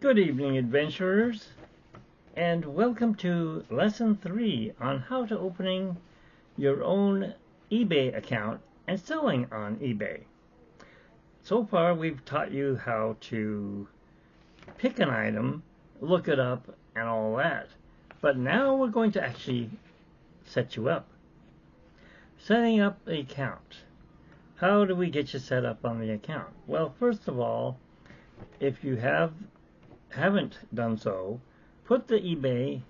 Good evening, adventurers, and welcome to Lesson 3 on how to opening your own eBay account and selling on eBay. So far, we've taught you how to pick an item, look it up, and all that. But now we're going to actually set you up. Setting up the account. How do we get you set up on the account? Well, first of all, if you haven't done so, put the eBay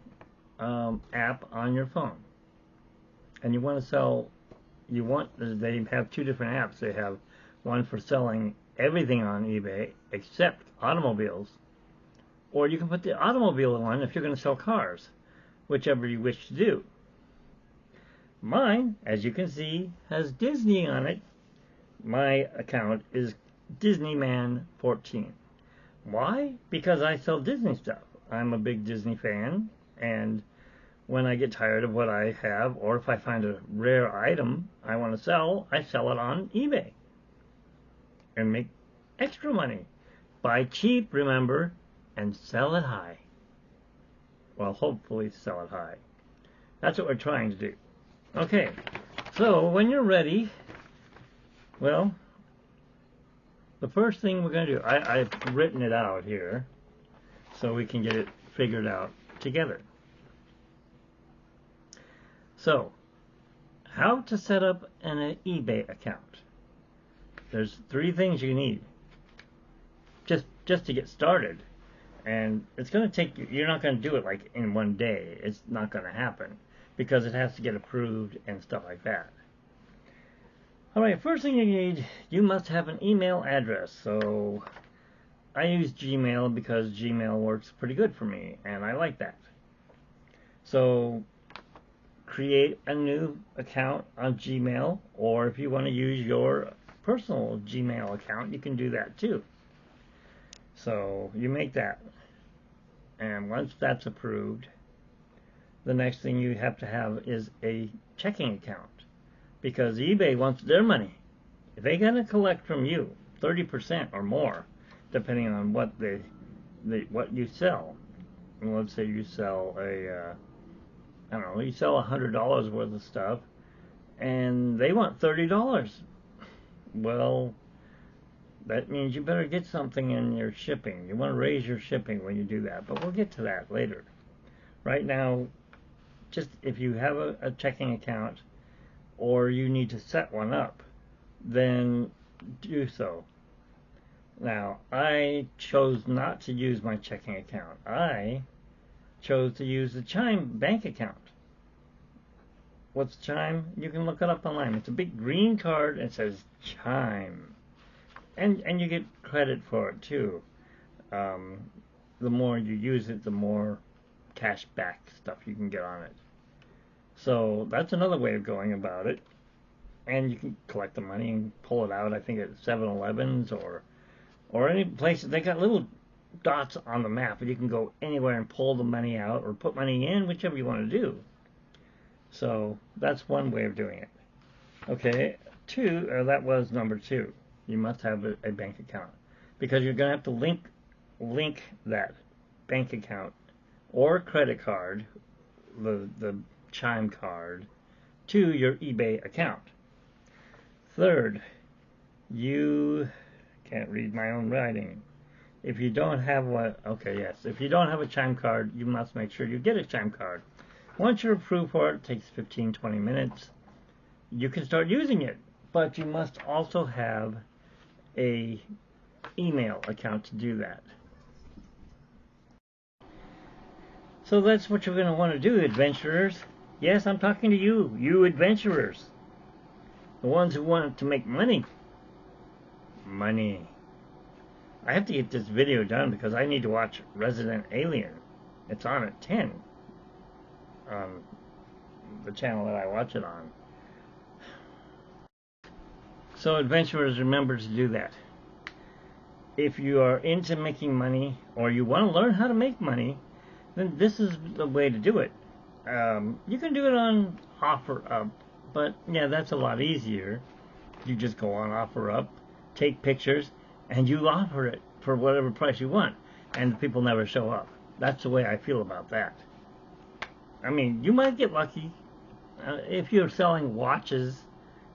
app on your phone. And you want to sell, they have two different apps. They have one for selling everything on eBay except automobiles. Or you can put the automobile one if you're going to sell cars, whichever you wish to do. Mine, as you can see, has Disney on it. My account is Disneyman14. Why? Because I sell Disney stuff. I'm a big Disney fan, and when I get tired of what I have, or if I find a rare item I want to sell, I sell it on eBay and make extra money. Buy cheap, remember, and sell it high. Well, hopefully sell it high. That's what we're trying to do. Okay, so when you're ready, well, the first thing we're going to do, I've written it out here so we can get it figured out together. So, how to set up an eBay account. There's three things you need just to get started. And it's going to take you, you're not going to do it like in one day. It's not going to happen because it has to get approved and stuff like that. Alright, first thing you need, you must have an email address. So I use Gmail because Gmail works pretty good for me, and I like that. So create a new account on Gmail, or if you want to use your personal Gmail account, you can do that too. So you make that, and once that's approved, the next thing you have to have is a checking account. Because eBay wants their money. If they're going to collect from you 30% or more, depending on what what you sell. And let's say you sell you sell $100 worth of stuff, and they want $30. Well, that means you better get something in your shipping. You want to raise your shipping when you do that, but we'll get to that later. Right now, just if you have a checking account, or you need to set one up, then do so. Now, I chose not to use my checking account. I chose to use the Chime bank account. What's Chime? You can look it up online. It's a big green card and it says Chime. And you get credit for it too. The more you use it, the more cash back stuff you can get on it. So that's another way of going about it. And you can collect the money and pull it out, I think, at 7-Elevens or any place. They got little dots on the map, and you can go anywhere and pull the money out or put money in, whichever you want to do. So that's one way of doing it. Okay, that was number 2. You must have a bank account, because you're going to have to link that bank account or credit card, the Chime card, to your eBay account. Third, you can't read my own writing. If you don't have one, if you don't have a Chime card, you must make sure you get a Chime card. Once you're approved for it, it takes 15-20 minutes. You can start using it, but you must also have a email account to do that. So that's what you're going to want to do, adventurers. Yes, I'm talking to you, you adventurers. The ones who want to make money. Money. I have to get this video done because I need to watch Resident Alien. It's on at 10. On the channel that I watch it on. So adventurers, remember to do that. If you are into making money, or you want to learn how to make money, then this is the way to do it. You can do it on OfferUp, but yeah, that's a lot easier. You just go on OfferUp, take pictures, and you offer it for whatever price you want. and the people never show up. That's the way I feel about that. I mean, you might get lucky. If you're selling watches,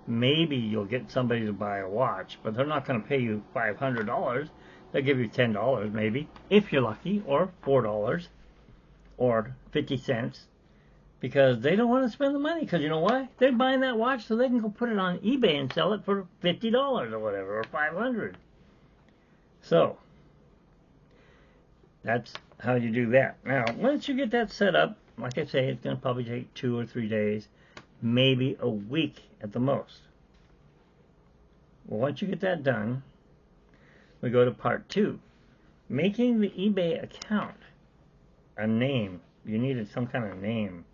maybe you'll get somebody to buy a watch, but they're not going to pay you $500. They'll give you $10 maybe, if you're lucky, or $4, or 50 cents, because they don't want to spend the money. Because you know why? They're buying that watch so they can go put it on eBay and sell it for $50 or whatever, or $500. So that's how you do that. Now, once you get that set up, like I say, it's going to probably take 2 or 3 days, maybe a week at the most. Well, once you get that done, we go to part 2. Making the eBay account a name. You needed some kind of name.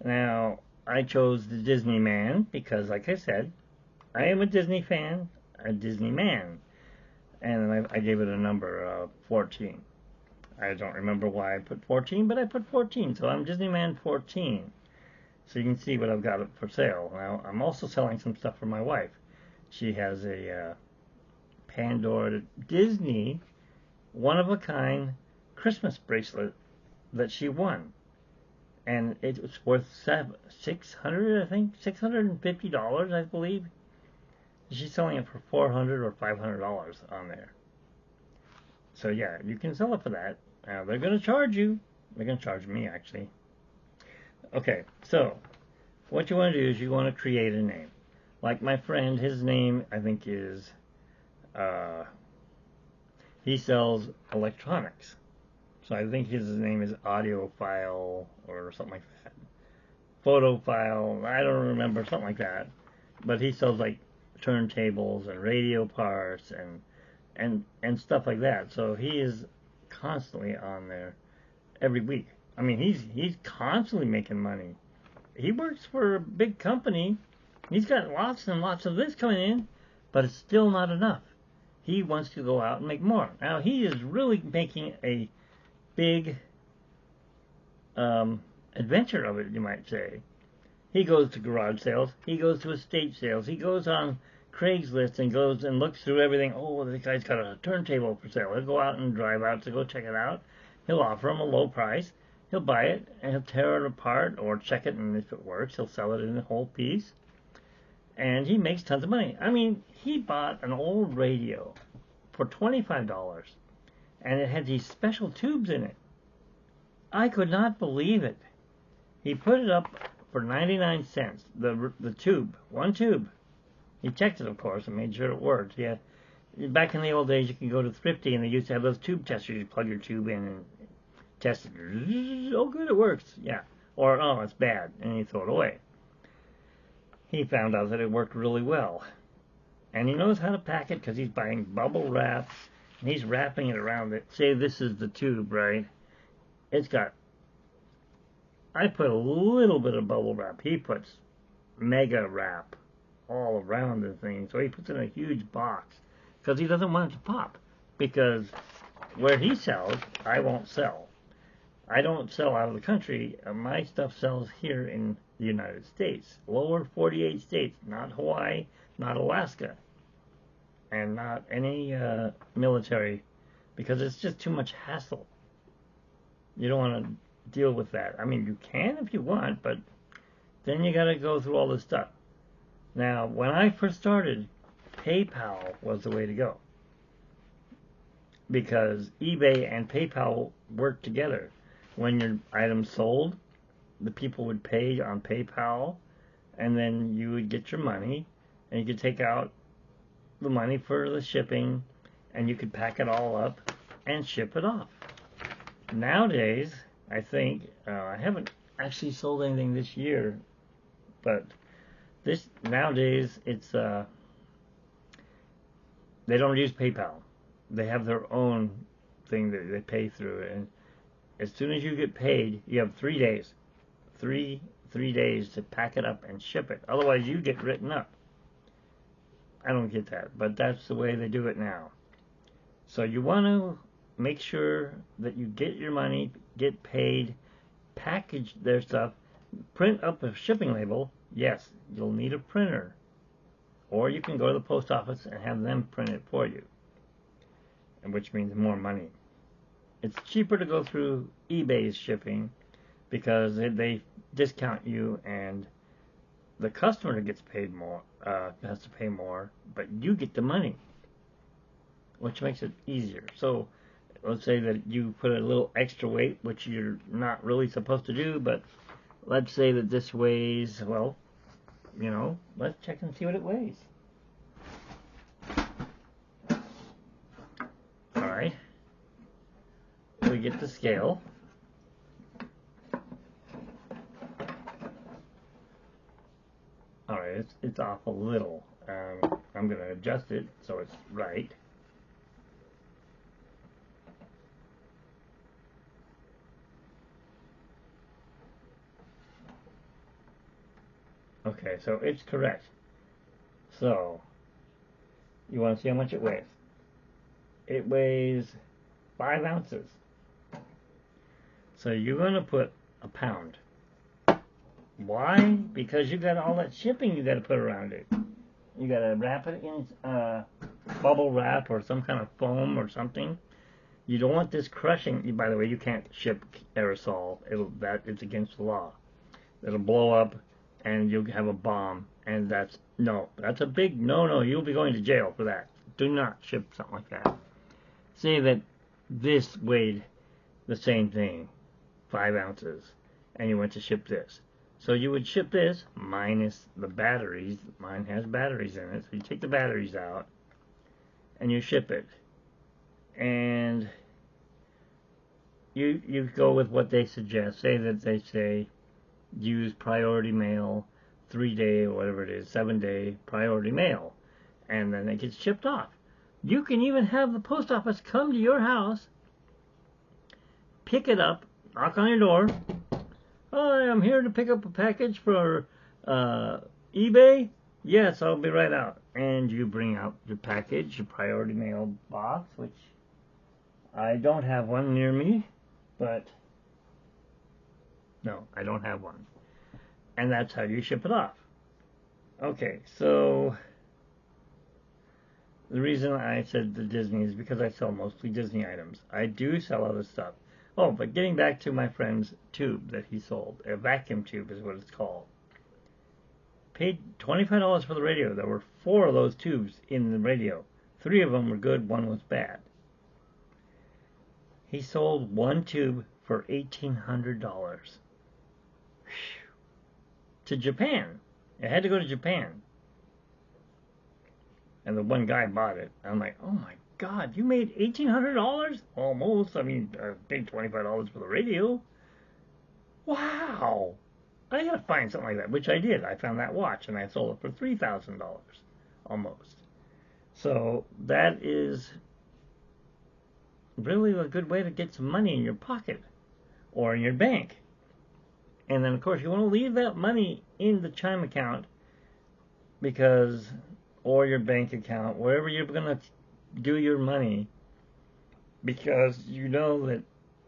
Now, I chose the Disney Man because, like I said, I am a Disney fan, a Disney man. And I gave it a number, 14. I don't remember why I put 14, but I put 14, so I'm Disney Man 14. So you can see what I've got for sale. Now, I'm also selling some stuff for my wife. She has a Pandora Disney one-of-a-kind Christmas bracelet that she won. And it was worth $650, I believe. She's selling it for $400 or $500 on there. So yeah, you can sell it for that. Now they're going to charge you. They're going to charge me, actually. Okay, so what you want to do is you want to create a name. Like my friend, his name I think is, he sells electronics. So I think his name is Audiophile or something like that. Photophile, I don't remember, something like that. But he sells like turntables and radio parts and stuff like that. So he is constantly on there every week. I mean, he's constantly making money. He works for a big company. He's got lots and lots of this coming in, but it's still not enough. He wants to go out and make more. Now, he is really making a big adventure of it, you might say. He goes to garage sales. He goes to estate sales. He goes on Craigslist and goes and looks through everything. Oh, this guy's got a turntable for sale. He'll go out and drive out to go check it out. He'll offer him a low price. He'll buy it and he'll tear it apart or check it, and if it works, he'll sell it in a whole piece. And he makes tons of money. I mean, he bought an old radio for $25, and it had these special tubes in it. I could not believe it. He put it up for 99 cents, the tube, one tube. He checked it, of course, and made sure it worked. Yeah, back in the old days, you could go to Thrifty, and they used to have those tube testers. You plug your tube in and test it. Oh, good, it works. Yeah. Or, oh, it's bad, and you throw it away. He found out that it worked really well. And he knows how to pack it because he's buying bubble wrap, and he's wrapping it around it. Say this is the tube, right? It's got, I put a little bit of bubble wrap. He puts mega wrap all around the thing. So he puts it in a huge box because he doesn't want it to pop. Because where he sells, I won't sell. I don't sell out of the country. My stuff sells here in the United States. Lower 48 states, not Hawaii, not Alaska, and not any military, because it's just too much hassle. You don't want to deal with that. I mean, you can if you want, but then you got to go through all this stuff. Now, when I first started, PayPal was the way to go, because eBay and PayPal work together. When your items sold, the people would pay on PayPal, and then you would get your money, and you could take out the money for the shipping, and you could pack it all up and ship it off. Nowadays, I think, I haven't actually sold anything this year, but nowadays, it's, they don't use PayPal. They have their own thing that they pay through, and as soon as you get paid, you have 3 days. Three days to pack it up and ship it. Otherwise, you get written up. I don't get that, but that's the way they do it now. So you want to make sure that you get your money, get paid, package their stuff, print up a shipping label. Yes, you'll need a printer. Or you can go to the post office and have them print it for you, and which means more money. It's cheaper to go through eBay's shipping because they discount you, and the customer gets paid more, has to pay more, but you get the money, which makes it easier. So let's say that you put a little extra weight, which you're not really supposed to do, but let's say that this weighs, well, let's check and see what it weighs. Alright. We get the scale. Alright, it's off a little. I'm going to adjust it so it's right. Okay, so it's correct. So, you want to see how much it weighs? It weighs 5 ounces. So you're going to put a pound. Why? Because you got all that shipping you got to put around it. You got to wrap it in bubble wrap or some kind of foam or something. You don't want this crushing. By the way, you can't ship aerosol. It's against the law. It'll blow up and you'll have a bomb. And that's a big no. You'll be going to jail for that. Do not ship something like that. Say that this weighed the same thing, 5 ounces, and you went to ship this. So you would ship this minus the batteries. Mine has batteries in it. So you take the batteries out and you ship it. And you go with what they suggest. Say that they say use priority mail, 3-day or whatever it is, 7-day priority mail. And then it gets shipped off. You can even have the post office come to your house, pick it up, knock on your door. Hi, I'm here to pick up a package for eBay. Yes, I'll be right out. And you bring out your package, your priority mail box, which I don't have one near me, but no, I don't have one. And that's how you ship it off. Okay, so the reason I said the Disney is because I sell mostly Disney items. I do sell other stuff. Oh, but getting back to my friend's tube that he sold, a vacuum tube is what it's called. Paid $25 for the radio. There were 4 of those tubes in the radio. 3 of them were good, 1 was bad. He sold 1 tube for $1,800. To Japan. It had to go to Japan. And the one guy bought it. I'm like, oh my God, you made $1,800? Almost. I mean, I paid $25 for the radio. Wow. I gotta find something like that, which I did. I found that watch and I sold it for $3,000. Almost. So that is really a good way to get some money in your pocket or in your bank. And then, of course, you want to leave that money in the Chime account or your bank account, wherever you're going to do your money, because you know that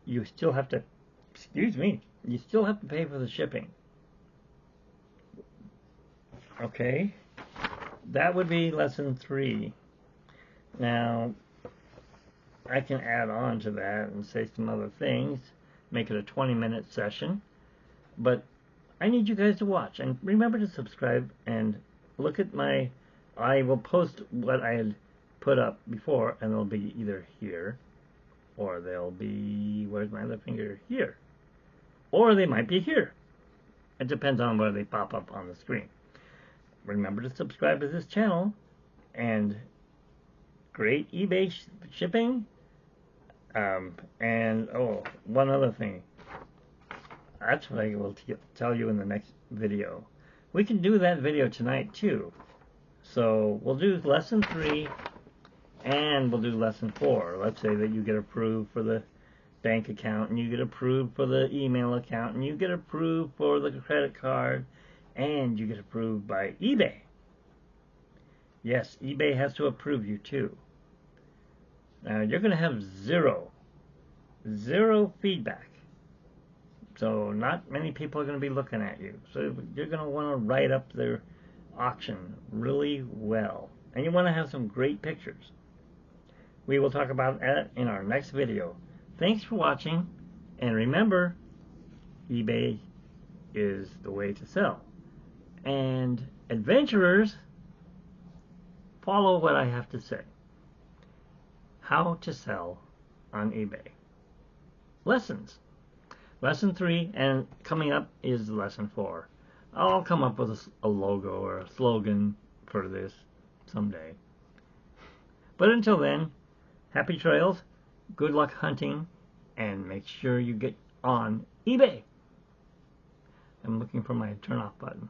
you still have to, you still have to pay for the shipping. Okay? That would be lesson 3. Now, I can add on to that and say some other things, make it a 20-minute session. But I need you guys to watch. And remember to subscribe and look at I will post what I had put up before, and they'll be either here, or they'll be, where's my other finger? Here. Or they might be here. It depends on where they pop up on the screen. Remember to subscribe to this channel, and great eBay shipping. And, one other thing. That's what I will tell you in the next video. We can do that video tonight too. So we'll do lesson 3 and we'll do lesson 4. Let's say that you get approved for the bank account and you get approved for the email account and you get approved for the credit card and you get approved by eBay. Yes, eBay has to approve you too. Now you're going to have zero feedback. So not many people are going to be looking at you. So you're going to want to write up their auction really well. And you want to have some great pictures. We will talk about that in our next video. Thanks for watching, and remember, eBay is the way to sell. And adventurers, follow what I have to say. How to sell on eBay. Lessons. Lesson 3, and coming up is lesson 4. I'll come up with a logo or a slogan for this someday. But until then, happy trails, good luck hunting, and make sure you get on eBay. I'm looking for my turn off button.